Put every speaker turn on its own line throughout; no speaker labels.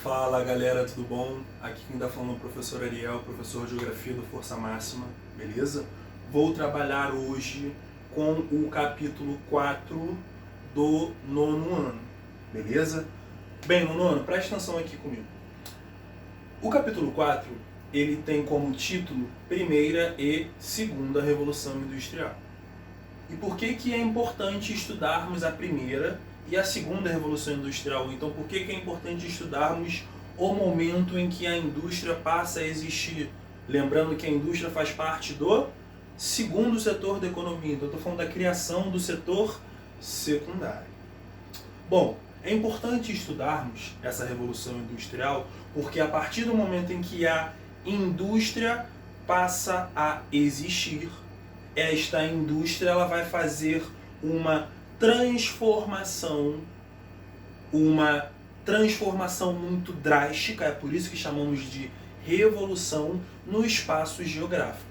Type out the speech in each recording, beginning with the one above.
Fala galera, tudo bom? Aqui quem está falando é o professor Ariel, professor de Geografia do Força Máxima, beleza? Vou trabalhar hoje com o capítulo 4 do nono ano, beleza? Bem, nono ano, preste atenção aqui comigo. O capítulo 4, ele tem como título Primeira e Segunda Revolução Industrial. E por que é importante estudarmos a primeira e a segunda Revolução Industrial? Então, por que é importante estudarmos o momento em que a indústria passa a existir? Lembrando que a indústria faz parte do segundo setor da economia. Então, eu estou falando da criação do setor secundário. Bom, é importante estudarmos essa Revolução Industrial porque a partir do momento em que a indústria passa a existir, esta indústria ela vai fazer uma transformação muito drástica, é por isso que chamamos de revolução no espaço geográfico.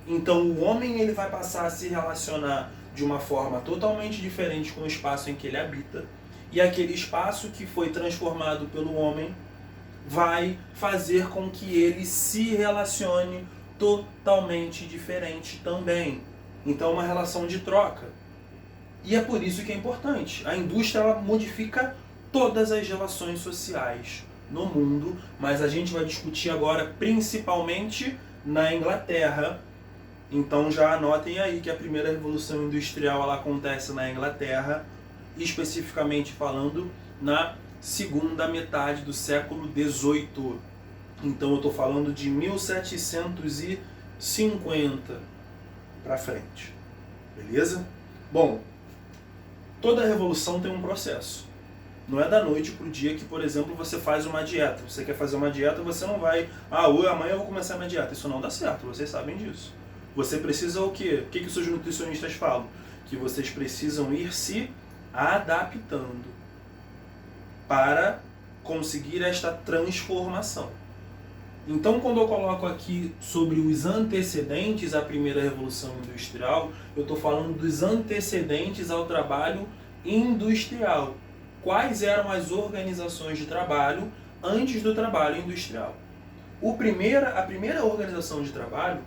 Então o homem ele vai passar a se relacionar de uma forma totalmente diferente com o espaço em que ele habita, e aquele espaço que foi transformado pelo homem vai fazer com que ele se relacione totalmente diferente também. Então é uma relação de troca. E é por isso que é importante. A indústria ela modifica todas as relações sociais no mundo, mas a gente vai discutir agora principalmente na Inglaterra. Então já anotem aí que a primeira revolução industrial ela acontece na Inglaterra, especificamente falando na segunda metade do século XVIII. Então eu estou falando de 1750 para frente, beleza? Bom, toda revolução tem um processo. Não é da noite para o dia que, por exemplo, você faz uma dieta. Você quer fazer uma dieta, você não vai, amanhã eu vou começar a minha dieta. Isso não dá certo, vocês sabem disso. Você precisa o quê? O que os seus nutricionistas falam? Que vocês precisam ir se adaptando para conseguir esta transformação. Então, quando eu coloco aqui sobre os antecedentes à primeira revolução industrial, eu estou falando dos antecedentes ao trabalho industrial. Quais eram as organizações de trabalho antes do trabalho industrial? A primeira organização de trabalho,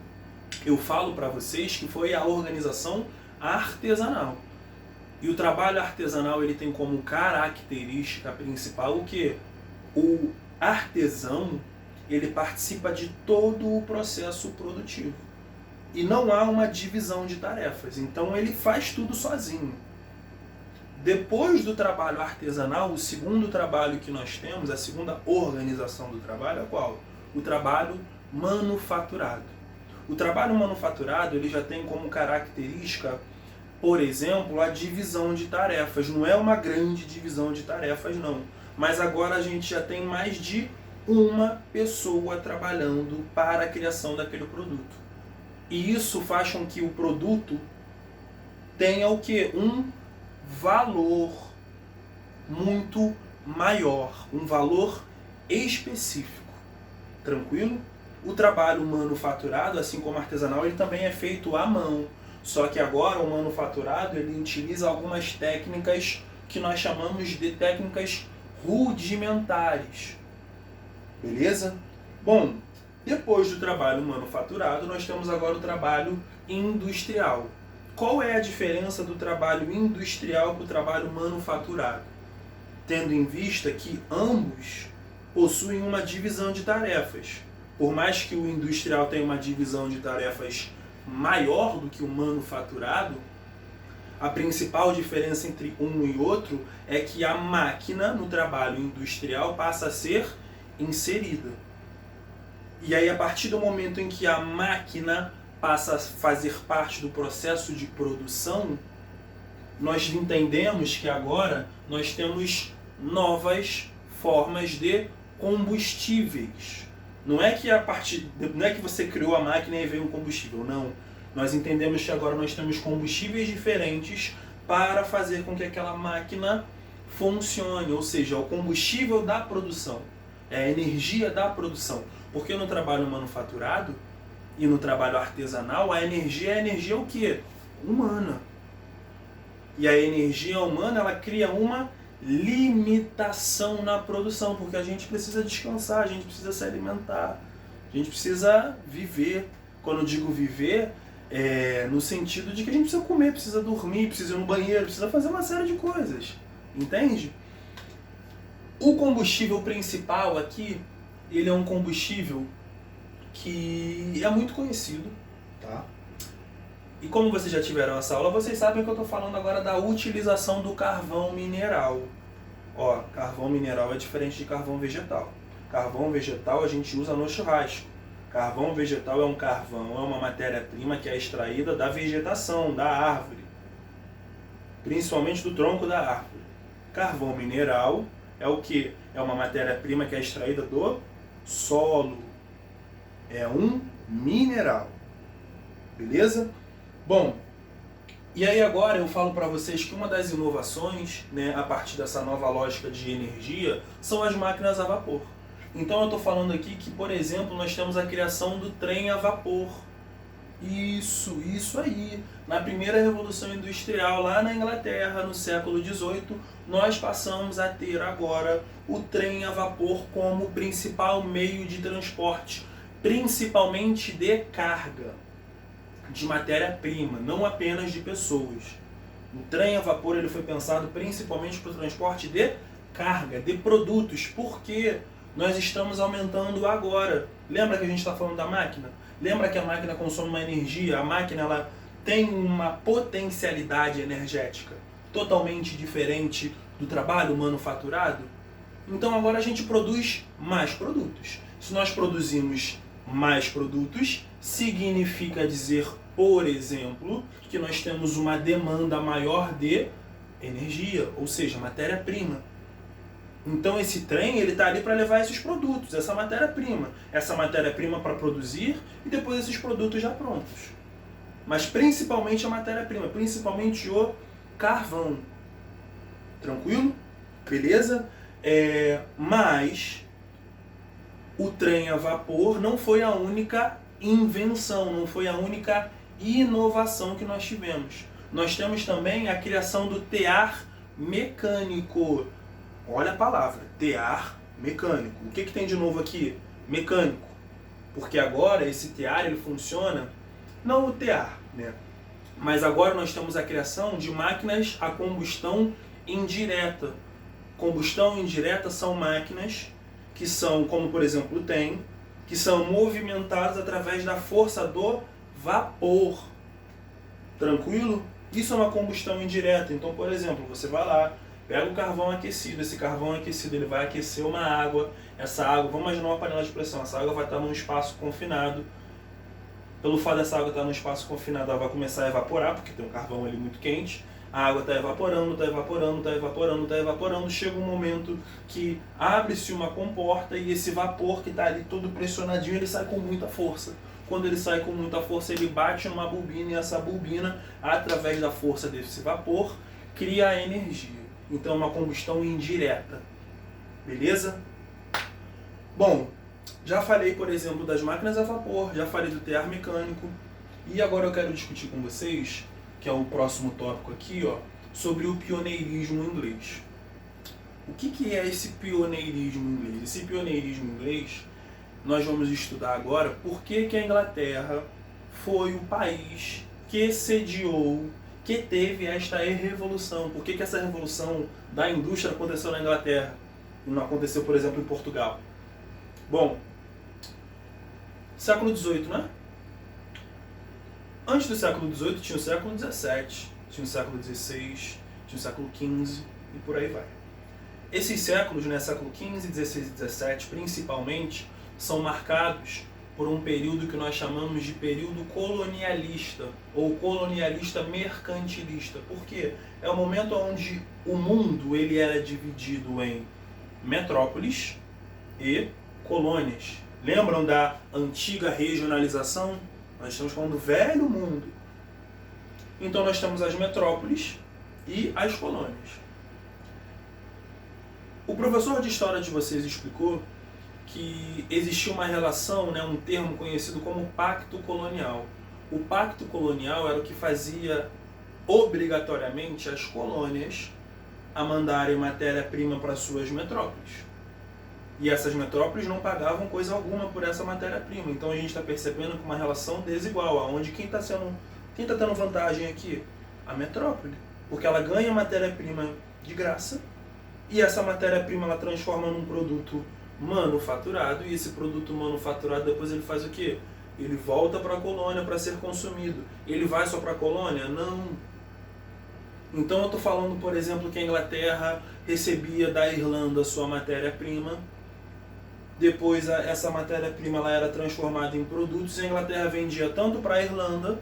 eu falo para vocês que foi a organização artesanal. E o trabalho artesanal ele tem como característica principal o quê? O artesão ele participa de todo o processo produtivo. E não há uma divisão de tarefas. Então ele faz tudo sozinho. Depois do trabalho artesanal, o segundo trabalho que nós temos, a segunda organização do trabalho é qual? O trabalho manufaturado. O trabalho manufaturado ele já tem como característica, por exemplo, a divisão de tarefas. Não é uma grande divisão de tarefas, não. Mas agora a gente já tem mais de uma pessoa trabalhando para a criação daquele produto. E isso faz com que o produto tenha o quê? Um valor muito maior, um valor específico. Tranquilo? O trabalho manufaturado, assim como artesanal, ele também é feito à mão. Só que agora o manufaturado ele utiliza algumas técnicas que nós chamamos de técnicas rudimentares. Beleza? Bom, depois do trabalho manufaturado, nós temos agora o trabalho industrial. Qual é a diferença do trabalho industrial para o trabalho manufaturado? Tendo em vista que ambos possuem uma divisão de tarefas. Por mais que o industrial tenha uma divisão de tarefas maior do que o manufaturado, a principal diferença entre um e outro é que a máquina no trabalho industrial passa a ser inserida. E aí, a partir do momento em que a máquina passa a fazer parte do processo de produção, nós entendemos que agora nós temos novas formas de combustíveis. Não é que você criou a máquina e veio um combustível, não. Nós entendemos que agora nós temos combustíveis diferentes para fazer com que aquela máquina funcione, ou seja, o combustível da produção. É a energia da produção. Porque no trabalho manufaturado e no trabalho artesanal, a energia é a energia o quê? Humana. E a energia humana ela cria uma limitação na produção, porque a gente precisa descansar, a gente precisa se alimentar, a gente precisa viver. Quando eu digo viver, é no sentido de que a gente precisa comer, precisa dormir, precisa ir no banheiro, precisa fazer uma série de coisas, entende? O combustível principal aqui, ele é um combustível que é muito conhecido, tá? E como vocês já tiveram essa aula, vocês sabem que eu estou falando agora da utilização do carvão mineral. Ó, carvão mineral é diferente de carvão vegetal. Carvão vegetal a gente usa no churrasco. Carvão vegetal é um carvão, é uma matéria-prima que é extraída da vegetação, da árvore. Principalmente do tronco da árvore. Carvão mineral é o quê? É uma matéria-prima que é extraída do solo. É um mineral. Beleza? Bom, e aí agora eu falo para vocês que uma das inovações, né, a partir dessa nova lógica de energia, são as máquinas a vapor. Então eu estou falando aqui que, por exemplo, nós temos a criação do trem a vapor. Isso aí. Na primeira Revolução Industrial, lá na Inglaterra, no século XVIII, nós passamos a ter agora o trem a vapor como principal meio de transporte, principalmente de carga, de matéria-prima, não apenas de pessoas. O trem a vapor ele foi pensado principalmente para o transporte de carga, de produtos, porque nós estamos aumentando agora. Lembra que a gente está falando da máquina? Lembra que a máquina consome uma energia? A máquina ela tem uma potencialidade energética totalmente diferente do trabalho manufaturado? Então agora a gente produz mais produtos. Se nós produzimos mais produtos, significa dizer, por exemplo, que nós temos uma demanda maior de energia, ou seja, matéria-prima. Então esse trem ele está ali para levar esses produtos, essa matéria-prima para produzir e depois esses produtos já prontos. Mas principalmente a matéria-prima, principalmente o carvão. Tranquilo? Beleza? Mas o trem a vapor não foi a única invenção, não foi a única inovação que nós tivemos. Nós temos também a criação do tear mecânico. Olha a palavra, tear mecânico. O que tem de novo aqui? Mecânico. Porque agora esse tear ele funciona, não o tear, né? Mas agora nós temos a criação de máquinas a combustão indireta. Combustão indireta são máquinas que são, como por exemplo o TEM, que são movimentadas através da força do vapor. Tranquilo? Isso é uma combustão indireta. Então, por exemplo, você vai lá, pega o carvão aquecido, esse carvão aquecido ele vai aquecer uma água, essa água, vamos imaginar uma panela de pressão, essa água vai estar num espaço confinado. Pelo fato dessa água estar num espaço confinado, ela vai começar a evaporar, porque tem um carvão ali muito quente. A água está evaporando, está evaporando, está evaporando, está evaporando. Chega um momento que abre-se uma comporta e esse vapor que está ali todo pressionadinho, ele sai com muita força. Quando ele sai com muita força, ele bate numa bobina e essa bobina, através da força desse vapor, cria a energia. Então é uma combustão indireta. Beleza? Bom, já falei, por exemplo, das máquinas a vapor, já falei do tear mecânico. E agora eu quero discutir com vocês, que é o próximo tópico aqui, ó, sobre o pioneirismo inglês. O que é esse pioneirismo inglês? Esse pioneirismo inglês, nós vamos estudar agora por que a Inglaterra foi o país que sediou, que teve esta revolução. Por que essa revolução da indústria aconteceu na Inglaterra e não aconteceu, por exemplo, em Portugal? Bom, século XVIII, né? Antes do século XVIII tinha o século XVII, tinha o século XVI, tinha o século XV e por aí vai. Esses séculos, né, século XV, XVI e XVII, principalmente, são marcados por um período que nós chamamos de período colonialista ou colonialista mercantilista. Por quê? É o momento onde o mundo ele era dividido em metrópoles e colônias. Lembram da antiga regionalização? Nós estamos falando do velho mundo. Então nós temos as metrópoles e as colônias. O professor de história de vocês explicou que existia uma relação, né, um termo conhecido como pacto colonial. O pacto colonial era o que fazia obrigatoriamente as colônias a mandarem matéria-prima para suas metrópoles. E essas metrópoles não pagavam coisa alguma por essa matéria-prima. Então a gente está percebendo que uma relação desigual, onde quem está tendo vantagem aqui? A metrópole. Porque ela ganha matéria-prima de graça e essa matéria-prima ela transforma num produto manufaturado, e esse produto manufaturado depois ele faz o quê? Ele volta para a colônia para ser consumido. Ele vai só para a colônia? Não. Então eu estou falando, por exemplo, que a Inglaterra recebia da Irlanda sua matéria-prima, depois essa matéria-prima ela era transformada em produtos, e a Inglaterra vendia tanto para a Irlanda,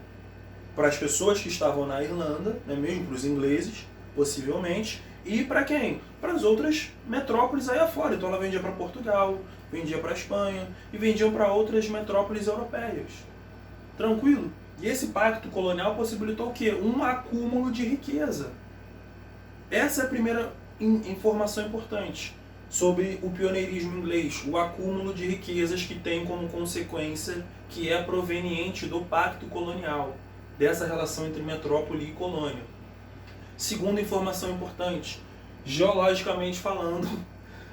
para as pessoas que estavam na Irlanda, né, mesmo para os ingleses, possivelmente, e para quem? Para as outras metrópoles aí afora. Então ela vendia para Portugal, vendia para a Espanha e vendia para outras metrópoles europeias. Tranquilo? E esse pacto colonial possibilitou o quê? Um acúmulo de riqueza. Essa é a primeira informação importante sobre o pioneirismo inglês, o acúmulo de riquezas que tem como consequência que é proveniente do pacto colonial, dessa relação entre metrópole e colônia. Segunda informação importante, geologicamente falando,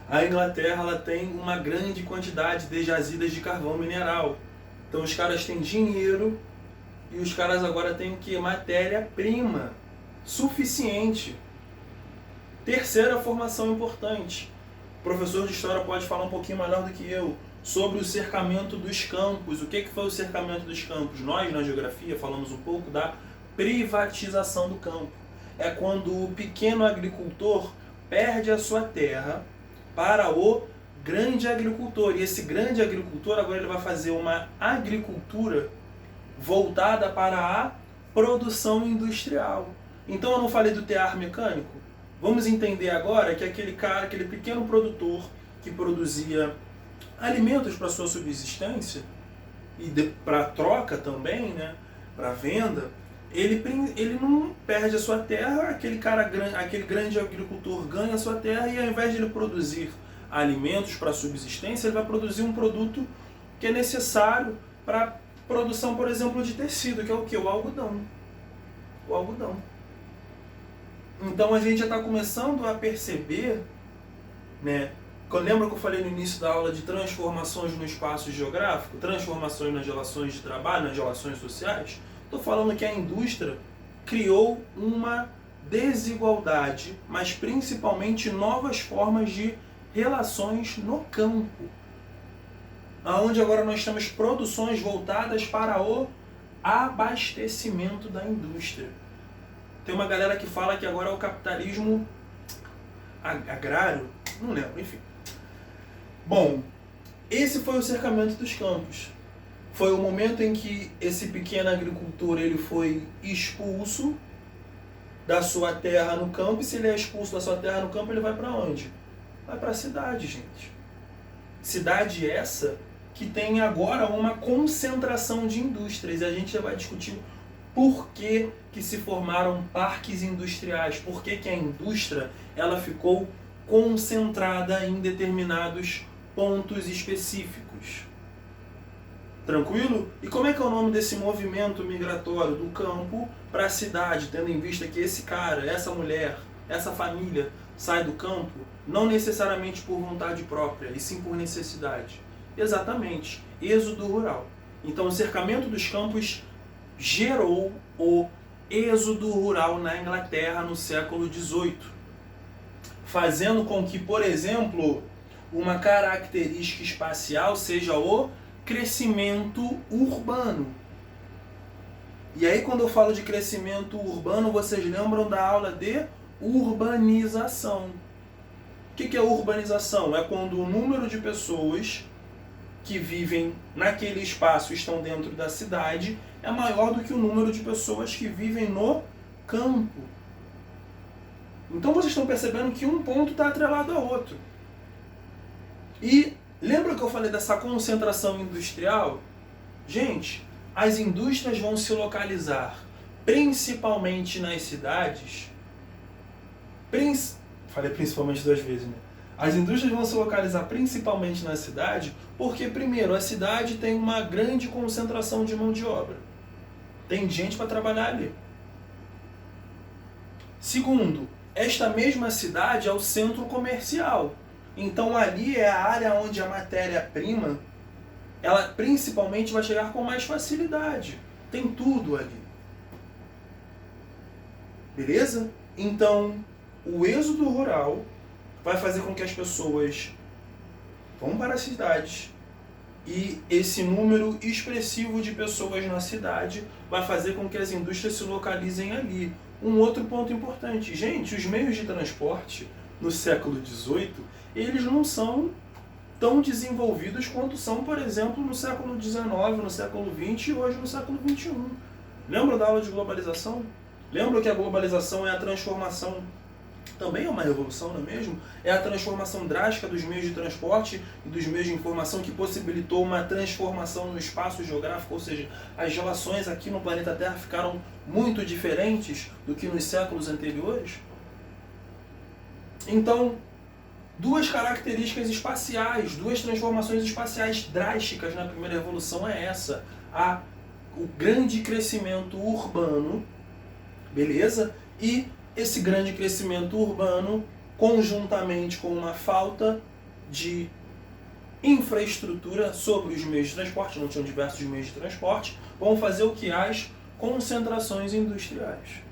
a Inglaterra ela tem uma grande quantidade de jazidas de carvão mineral. Então os caras têm dinheiro e os caras agora têm o que? Matéria-prima suficiente. Terceira formação importante, o professor de história pode falar um pouquinho melhor do que eu sobre o cercamento dos campos. O que foi o cercamento dos campos? Nós, na geografia, falamos um pouco da privatização do campo. É quando o pequeno agricultor perde a sua terra para o grande agricultor. E esse grande agricultor agora ele vai fazer uma agricultura voltada para a produção industrial. Então eu não falei do tear mecânico? Vamos entender agora que aquele cara, aquele pequeno produtor que produzia alimentos para sua subsistência e para troca também, né, para venda, ele não perde a sua terra, aquele grande agricultor ganha a sua terra e ao invés de ele produzir alimentos para subsistência, ele vai produzir um produto que é necessário para produção, por exemplo, de tecido, que é o que? O algodão. O algodão. Então a gente já está começando a perceber, né? Lembra que eu falei no início da aula de transformações no espaço geográfico, transformações nas relações de trabalho, nas relações sociais? Estou falando que a indústria criou uma desigualdade, mas principalmente novas formas de relações no campo. Onde agora nós temos produções voltadas para o abastecimento da indústria. Tem uma galera que fala que agora é o capitalismo agrário, não lembro, enfim. Bom, esse foi o cercamento dos campos. Foi o momento em que esse pequeno agricultor ele foi expulso da sua terra no campo, e se ele é expulso da sua terra no campo, ele vai para onde? Vai para a cidade, gente. Cidade essa que tem agora uma concentração de indústrias, e a gente já vai discutir por que se formaram parques industriais, por que a indústria ela ficou concentrada em determinados pontos específicos. Tranquilo? E como é que é o nome desse movimento migratório do campo para a cidade, tendo em vista que esse cara, essa mulher, essa família sai do campo não necessariamente por vontade própria, e sim por necessidade? Exatamente, êxodo rural. Então o cercamento dos campos gerou o êxodo rural na Inglaterra no século XVIII, fazendo com que, por exemplo, uma característica espacial seja o crescimento urbano. E aí quando eu falo de crescimento urbano, vocês lembram da aula de urbanização. O que é urbanização? É quando o número de pessoas que vivem naquele espaço, estão dentro da cidade, é maior do que o número de pessoas que vivem no campo. Então vocês estão percebendo que um ponto está atrelado ao outro. E lembra que eu falei dessa concentração industrial? Gente, as indústrias vão se localizar principalmente nas cidades. Falei principalmente 2 vezes, né? As indústrias vão se localizar principalmente na cidade porque, primeiro, a cidade tem uma grande concentração de mão de obra. Tem gente para trabalhar ali. Segundo, esta mesma cidade é o centro comercial. Então ali é a área onde a matéria-prima, ela principalmente vai chegar com mais facilidade. Tem tudo ali. Beleza? Então, o êxodo rural vai fazer com que as pessoas vão para as cidades e esse número expressivo de pessoas na cidade vai fazer com que as indústrias se localizem ali. Um outro ponto importante, gente, os meios de transporte no século XVIII, eles não são tão desenvolvidos quanto são, por exemplo, no século XIX, no século XX e hoje no século XXI. Lembra da aula de globalização? Lembra que a globalização é a transformação, também é uma revolução, não é mesmo? É a transformação drástica dos meios de transporte e dos meios de informação que possibilitou uma transformação no espaço geográfico, ou seja, as relações aqui no planeta Terra ficaram muito diferentes do que nos séculos anteriores. Então, duas características espaciais, duas transformações espaciais drásticas na primeira revolução é essa. O grande crescimento urbano, beleza? E esse grande crescimento urbano, conjuntamente com uma falta de infraestrutura sobre os meios de transporte, não tinham diversos meios de transporte, vão fazer o que? As concentrações industriais.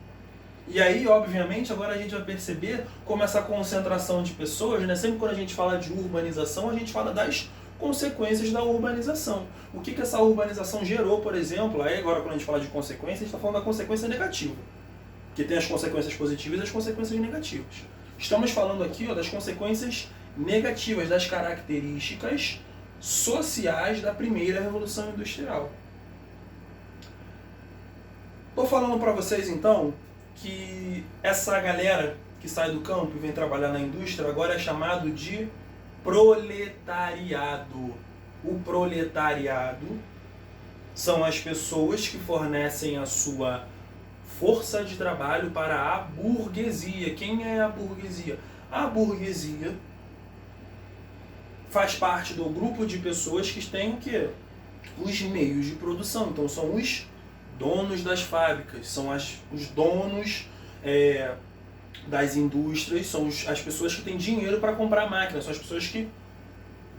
E aí, obviamente, agora a gente vai perceber como essa concentração de pessoas, né? Sempre quando a gente fala de urbanização, a gente fala das consequências da urbanização. O que essa urbanização gerou, por exemplo, aí agora quando a gente fala de consequência, a gente está falando da consequência negativa. Porque tem as consequências positivas e as consequências negativas. Estamos falando aqui das consequências negativas, das características sociais da primeira Revolução Industrial. Estou falando para vocês, então, que essa galera que sai do campo e vem trabalhar na indústria agora é chamado de proletariado. O proletariado são as pessoas que fornecem a sua força de trabalho para a burguesia. Quem é a burguesia? A burguesia faz parte do grupo de pessoas que têm o quê? Os meios de produção. Então são os donos das fábricas, são os donos das indústrias, são as pessoas que têm dinheiro para comprar máquinas, são as pessoas que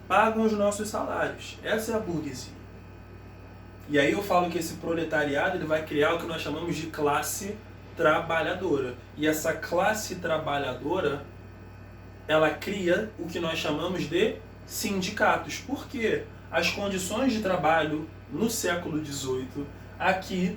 pagam os nossos salários. Essa é a burguesia. E aí eu falo que esse proletariado ele vai criar o que nós chamamos de classe trabalhadora. E essa classe trabalhadora, ela cria o que nós chamamos de sindicatos. Por quê? As condições de trabalho no século XVIII, aqui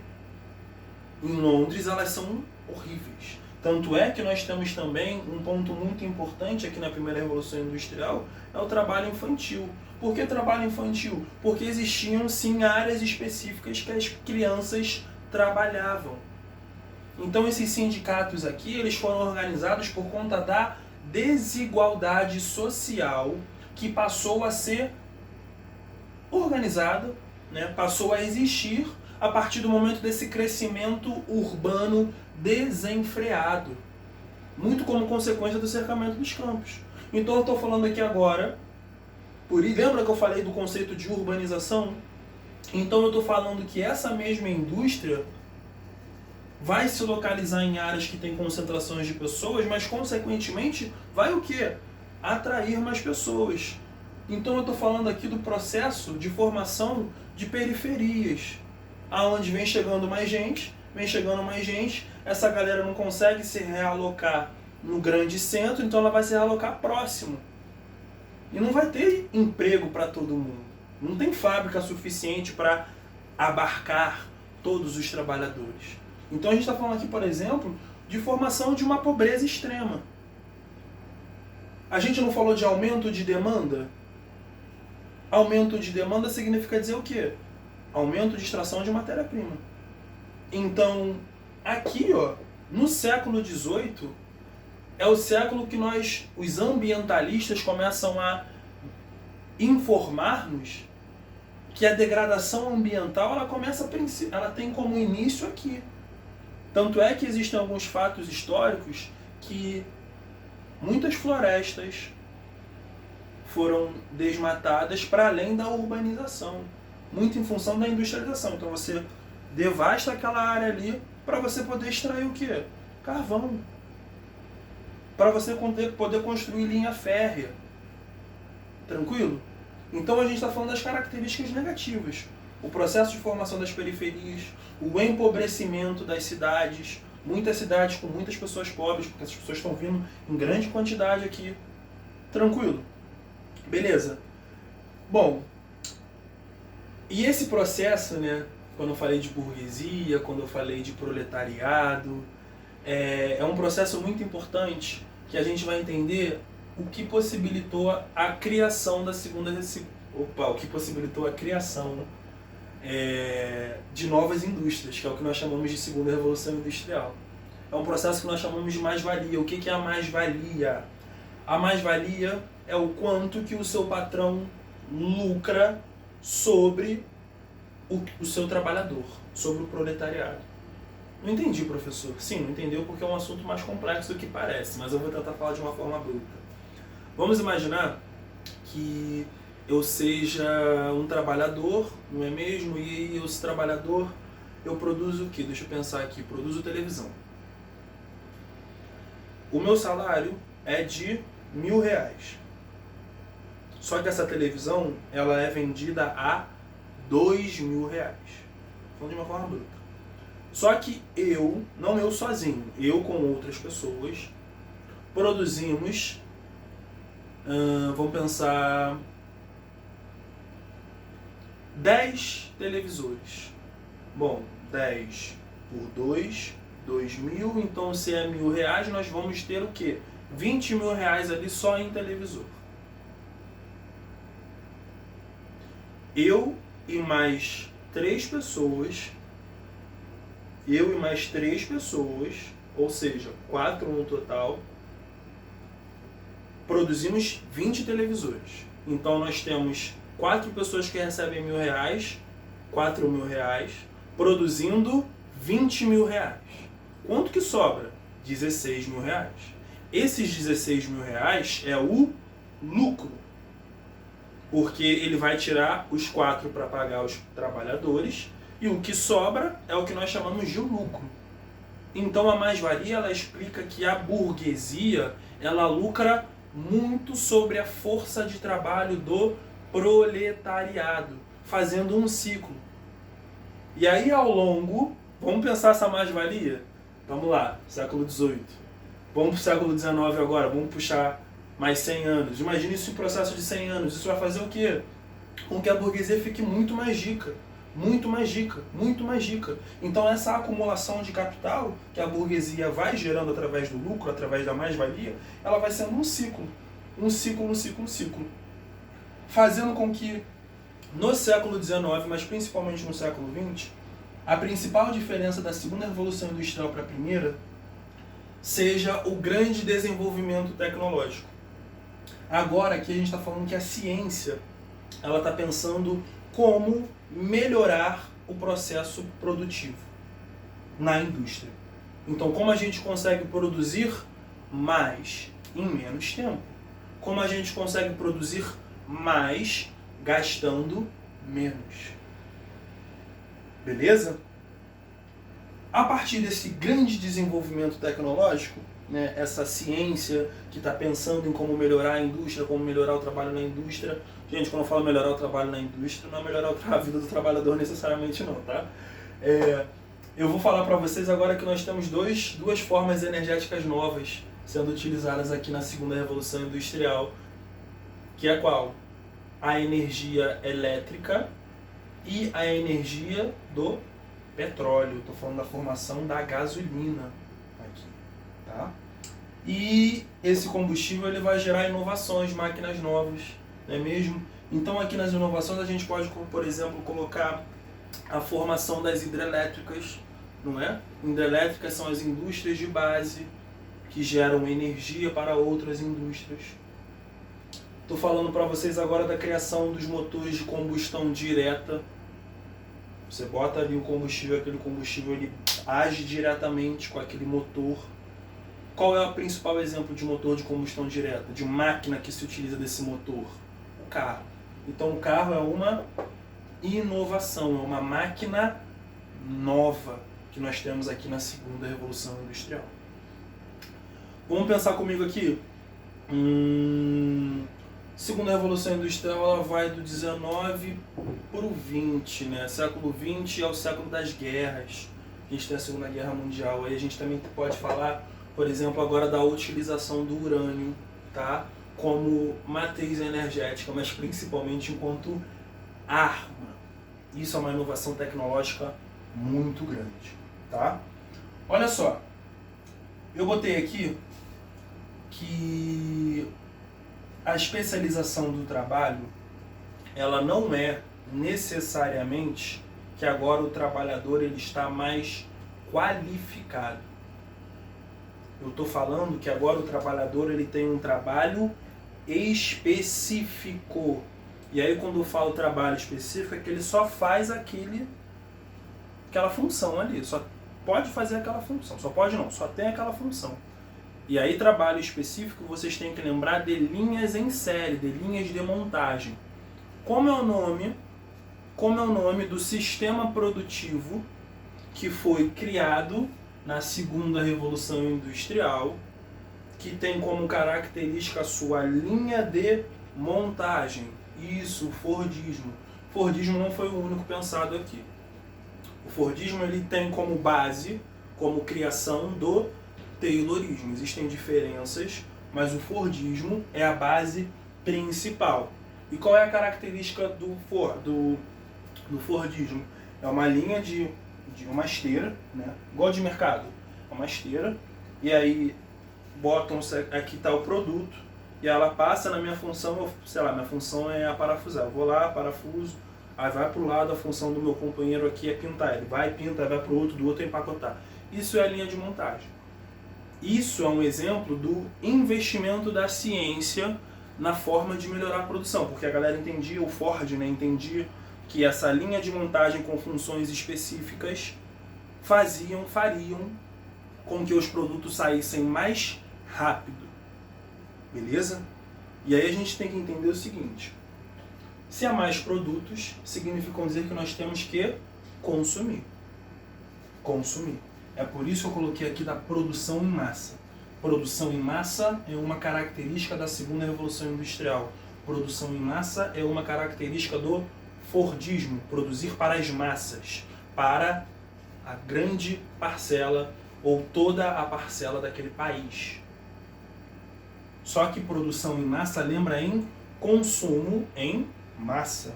em Londres, elas são horríveis. Tanto é que nós temos também um ponto muito importante aqui na primeira Revolução Industrial, é o trabalho infantil. Por que trabalho infantil? Porque existiam sim áreas específicas que as crianças trabalhavam. Então esses sindicatos aqui, eles foram organizados por conta da desigualdade social que passou a ser organizada, né? Passou a existir a partir do momento desse crescimento urbano desenfreado, muito como consequência do cercamento dos campos. Então eu estou falando aqui agora, lembra que eu falei do conceito de urbanização? Então eu estou falando que essa mesma indústria vai se localizar em áreas que têm concentrações de pessoas, mas consequentemente vai o quê? Atrair mais pessoas. Então eu estou falando aqui do processo de formação de periferias, aonde vem chegando mais gente, essa galera não consegue se realocar no grande centro, então ela vai se realocar próximo. E não vai ter emprego para todo mundo. Não tem fábrica suficiente para abarcar todos os trabalhadores. Então a gente está falando aqui, por exemplo, de formação de uma pobreza extrema. A gente não falou de aumento de demanda? Aumento de demanda significa dizer o quê? Aumento de extração de matéria-prima. Então, aqui, no século XVIII, é o século que os ambientalistas, começam a informar-nos que a degradação ambiental ela tem como início aqui. Tanto é que existem alguns fatos históricos que muitas florestas foram desmatadas para além da urbanização, muito em função da industrialização. Então você devasta aquela área ali para você poder extrair o quê? Carvão. para você poder construir linha férrea. Tranquilo? Então a gente está falando das características negativas. O processo de formação das periferias, o empobrecimento das cidades, muitas cidades com muitas pessoas pobres, porque essas pessoas estão vindo em grande quantidade aqui. Tranquilo? Beleza. Bom, e esse processo, né, quando eu falei de burguesia, quando eu falei de proletariado, é um processo muito importante que a gente vai entender o que possibilitou a criação da o que possibilitou a criação de novas indústrias, que é o que nós chamamos de segunda revolução industrial. É um processo que nós chamamos de mais-valia. O que é a mais-valia? A mais-valia é o quanto que o seu patrão lucra sobre o seu trabalhador, sobre o proletariado. Não entendi, professor. Sim, não entendeu porque é um assunto mais complexo do que parece, mas eu vou tentar falar de uma forma bruta. Vamos imaginar que eu seja um trabalhador, não é mesmo? E eu, esse trabalhador, eu produzo o quê? Deixa eu pensar aqui. Produzo televisão. O meu salário é de R$1.000. Só que essa televisão, ela é vendida a R$2.000. Falando de uma forma bruta. Só que não eu sozinho, eu com outras pessoas, produzimos, vamos pensar, 10 televisores. Bom, 10 por 2, 2.000, então se é R$1.000, nós vamos ter o quê? R$20.000 ali só em televisor. Eu e mais 3 pessoas, ou seja, 4 no total, produzimos 20 televisores. Então nós temos 4 pessoas que recebem R$1.000, R$4.000, produzindo R$20.000. Quanto que sobra? R$16.000. Esses R$16.000 é o lucro, porque ele vai tirar os 4 para pagar os trabalhadores e o que sobra é o que nós chamamos de lucro. Então a mais-valia, ela explica que a burguesia, ela lucra muito sobre a força de trabalho do proletariado, fazendo um ciclo. E aí ao longo, vamos pensar essa mais-valia? Vamos lá, século XVIII. Vamos para o século XIX agora, vamos puxar mais 100 anos. Imagine isso em processo de 100 anos. Isso vai fazer o quê? Com que a burguesia fique muito mais rica. Muito mais rica, muito mais rica. Então essa acumulação de capital que a burguesia vai gerando através do lucro, através da mais-valia, ela vai sendo um ciclo. Um ciclo, um ciclo, um ciclo. Fazendo com que no século XIX, mas principalmente no século XX, a principal diferença da segunda revolução industrial para a primeira seja o grande desenvolvimento tecnológico. Agora aqui a gente está falando que a ciência ela está pensando como melhorar o processo produtivo na indústria. Então, como a gente consegue produzir mais em menos tempo? Como a gente consegue produzir mais gastando menos? Beleza? A partir desse grande desenvolvimento tecnológico, né, essa ciência que está pensando em como melhorar a indústria, como melhorar o trabalho na indústria. Gente, quando eu falo melhorar o trabalho na indústria, não é melhorar a vida do trabalhador necessariamente não, tá? Eu vou falar para vocês agora que nós temos duas formas energéticas novas sendo utilizadas aqui na segunda revolução industrial, que é qual? A energia elétrica e a energia do petróleo. Estou falando da formação da gasolina aqui, tá? E esse combustível ele vai gerar inovações, máquinas novas, não é mesmo? Então aqui nas inovações a gente pode, por exemplo, colocar a formação das hidrelétricas, não é? Hidrelétricas são as indústrias de base que geram energia para outras indústrias. Estou falando para vocês agora da criação dos motores de combustão direta. Você bota ali o combustível, aquele combustível ele age diretamente com aquele motor. Qual é o principal exemplo de motor de combustão direta, de máquina que se utiliza desse motor? O carro. Então o carro é uma inovação, é uma máquina nova que nós temos aqui na segunda revolução industrial. Vamos pensar comigo aqui. Segunda Revolução Industrial, ela vai do 19 para o 20, né? Século 20 é o século das guerras. A gente tem a Segunda Guerra Mundial. Aí a gente também pode falar, por exemplo, agora da utilização do urânio, tá? Como matriz energética, mas principalmente enquanto arma. Isso é uma inovação tecnológica muito grande, tá? Olha só, eu botei aqui que a especialização do trabalho, ela não é necessariamente que agora o trabalhador ele está mais qualificado. Eu estou falando que agora o trabalhador ele tem um trabalho específico. E aí quando eu falo trabalho específico é que ele só faz aquela função ali, só pode fazer aquela função, só pode não, só tem aquela função. E aí trabalho específico vocês têm que lembrar de linhas em série, de linhas de montagem. Como é o nome do sistema produtivo que foi criado na segunda Revolução Industrial, que tem como característica a sua linha de montagem. Isso, o Fordismo. O Fordismo não foi o único pensado aqui. O Fordismo ele tem como base, como criação do Taylorismo. Existem diferenças, mas o Fordismo é a base principal. E qual é a característica do Fordismo? É uma linha de uma esteira, né? Igual de mercado. É uma esteira, e aí botam, aqui está o produto, e ela passa na minha função, sei lá, minha função é aparafusar. Eu vou lá, parafuso, aí vai para o lado, a função do meu companheiro aqui é pintar. Ele vai, pinta, vai para o outro, do outro é empacotar. Isso é a linha de montagem. Isso é um exemplo do investimento da ciência na forma de melhorar a produção, porque a galera entendia, o Ford, né, entendia que essa linha de montagem com funções específicas fariam com que os produtos saíssem mais rápido. Beleza? E aí a gente tem que entender o seguinte: se há mais produtos, significa dizer que nós temos que consumir. Consumir. É por isso que eu coloquei aqui da produção em massa. Produção em massa é uma característica da segunda Revolução Industrial. Produção em massa é uma característica do Fordismo, produzir para as massas, para a grande parcela ou toda a parcela daquele país. Só que produção em massa lembra em consumo em massa.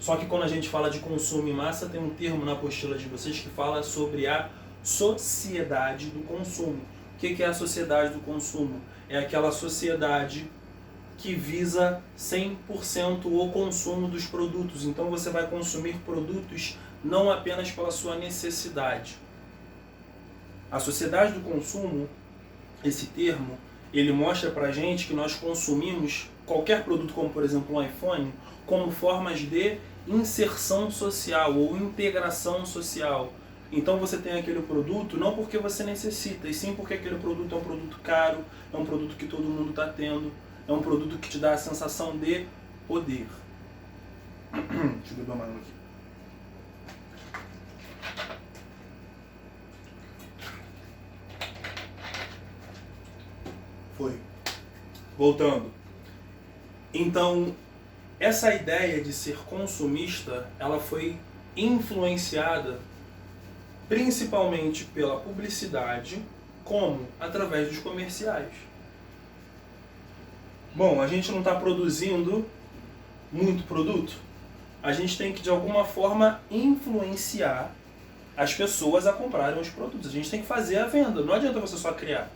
Só que quando a gente fala de consumo em massa, tem um termo na apostila de vocês que fala sobre a sociedade do consumo. O que é a sociedade do consumo? É aquela sociedade que visa 100% o consumo dos produtos. Então você vai consumir produtos não apenas pela sua necessidade. A sociedade do consumo, esse termo, ele mostra pra gente que nós consumimos qualquer produto, como por exemplo um iPhone, como formas de inserção social ou integração social. Então você tem aquele produto não porque você necessita, e sim porque aquele produto é um produto caro, é um produto que todo mundo está tendo, é um produto que te dá a sensação de poder. Deixa eu beber uma água aqui. Foi. Voltando. Então, essa ideia de ser consumista, ela foi influenciada principalmente pela publicidade, como através dos comerciais. Bom, a gente não está produzindo muito produto, a gente tem que de alguma forma influenciar as pessoas a comprarem os produtos. A gente tem que fazer a venda. Não adianta você só criar,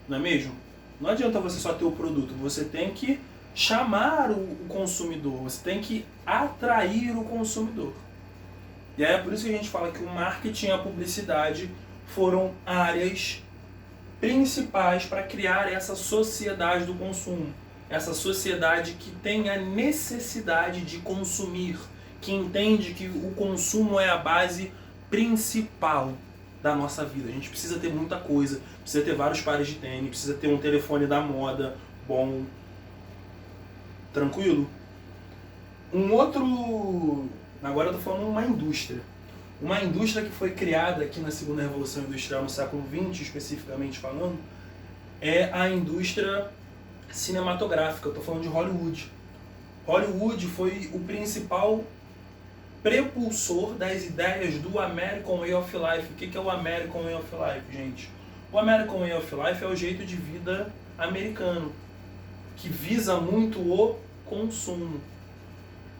não é mesmo? Não adianta você só ter o produto, você tem que chamar o consumidor, você tem que atrair o consumidor. E aí é por isso que a gente fala que o marketing e a publicidade foram áreas principais para criar essa sociedade do consumo. Essa sociedade que tem a necessidade de consumir, que entende que o consumo é a base principal da nossa vida. A gente precisa ter muita coisa, precisa ter vários pares de tênis, precisa ter um telefone da moda bom. Tranquilo? Um outro... Agora eu estou falando uma indústria. Uma indústria que foi criada aqui na segunda Revolução Industrial, no século XX especificamente falando, é a indústria cinematográfica. Eu estou falando de Hollywood. Hollywood foi o principal prepulsor das ideias do American Way of Life. O que é o American Way of Life, gente? O American Way of Life é o jeito de vida americano, que visa muito o consumo.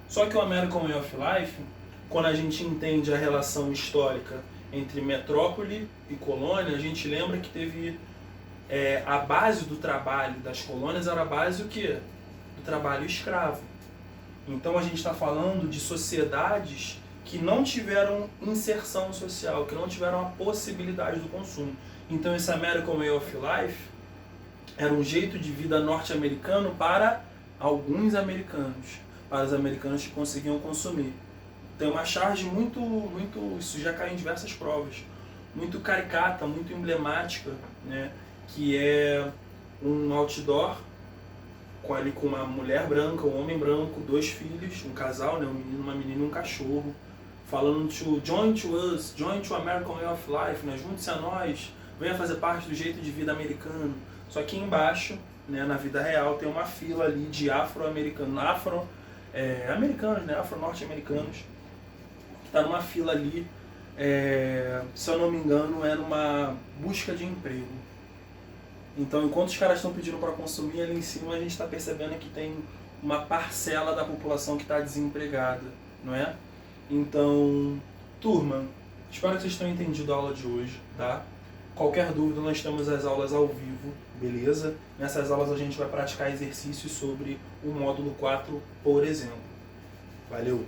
Só que o American Way of Life, quando a gente entende a relação histórica entre metrópole e colônia, a gente lembra que teve a base do trabalho das colônias era a base do quê? Do trabalho escravo. Então a gente está falando de sociedades que não tiveram inserção social, que não tiveram a possibilidade do consumo. Então esse American Way of Life era um jeito de vida norte-americano para alguns americanos, para os americanos que conseguiam consumir. Tem uma charge muito, isso já caiu em diversas provas, muito caricata, muito emblemática, né? Que é um outdoor com uma mulher branca, um homem branco, 2 filhos, um casal, né? Um menino, uma menina e um cachorro, falando join to us, join to American Way of Life, né? Junte-se a nós, venha fazer parte do jeito de vida americano. Só que embaixo, né, na vida real, tem uma fila ali de afro-americanos, americanos, né? Afro-norte-americanos, que está numa fila ali, se eu não me engano, é numa busca de emprego. Então, enquanto os caras estão pedindo para consumir, ali em cima a gente está percebendo que tem uma parcela da população que está desempregada, não é? Então, turma, espero que vocês tenham entendido a aula de hoje, tá? Qualquer dúvida, nós temos as aulas ao vivo, beleza? Nessas aulas a gente vai praticar exercícios sobre o módulo 4, por exemplo. Valeu!